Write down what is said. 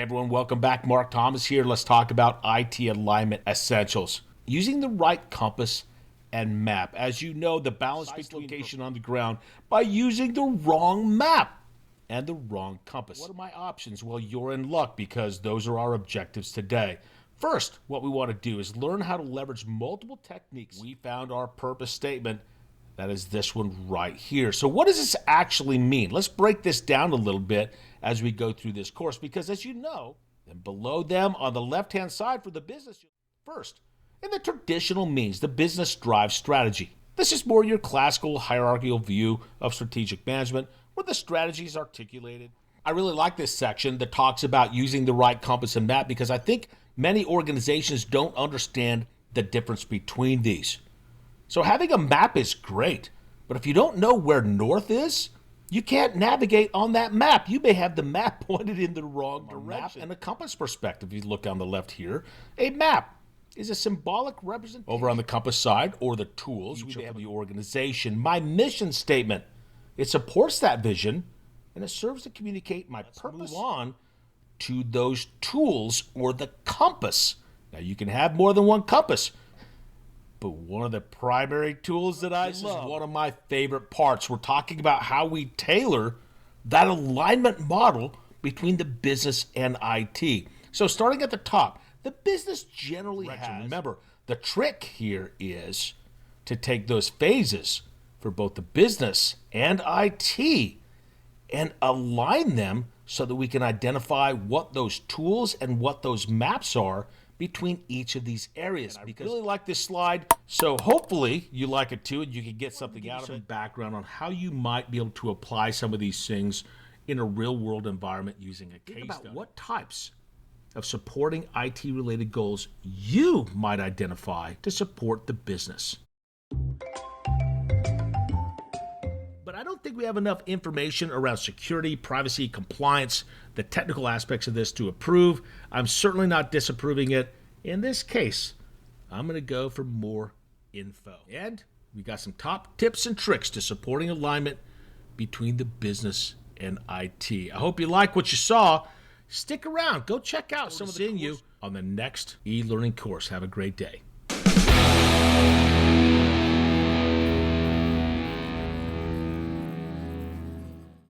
everyone, welcome back. Mark Thomas here. Let's talk about IT alignment essentials. Using the right compass and map. As you know, the balance between location on the ground by using the wrong map and the wrong compass. What are my options? Well, you're in luck because those are our objectives today. First, what we want to do is learn how to leverage multiple techniques. We found our purpose statement. That is this one right here. So what does this actually mean? Let's break this down a little bit as we go through this course, because as you know, and below them on the left-hand side for the business, first, in the traditional means, the business drives strategy. This is more your classical hierarchical view of strategic management where the strategy is articulated. I really like this section that talks about using the right compass and map because I think many organizations don't understand the difference between these. So having a map is great, but if you don't know where north is, you can't navigate on that map. You may have the map pointed in the wrong direction. And a compass perspective, if you look on the left here, a map is a symbolic representation. Over on the compass side, or the tools, we have the organization. My mission statement, it supports that vision, and it serves to communicate my purpose. Move on to those tools or the compass. Now, you can have more than one compass, but one of the primary tools that I love, this is one of my favorite parts. We're talking about how we tailor that alignment model between the business and IT. So starting at the top, the business generally has, remember, the trick here is to take those phases for both the business and IT and align them so that we can identify what those tools and what those maps are between each of these areas. I really like this slide, so hopefully you like it too, and you can get something out of it. Background on how you might be able to apply some of these things in a real-world environment using a case study. What types of supporting IT-related goals you might identify to support the business. But I don't think we have enough information around security, privacy, compliance, the technical aspects of this to approve. I'm certainly not disapproving it. In this case, I'm going to go for more info. And we got some top tips and tricks to supporting alignment between the business and IT. I hope you like what you saw. Stick around. Go check out some of the you on the next e-learning course. Have a great day.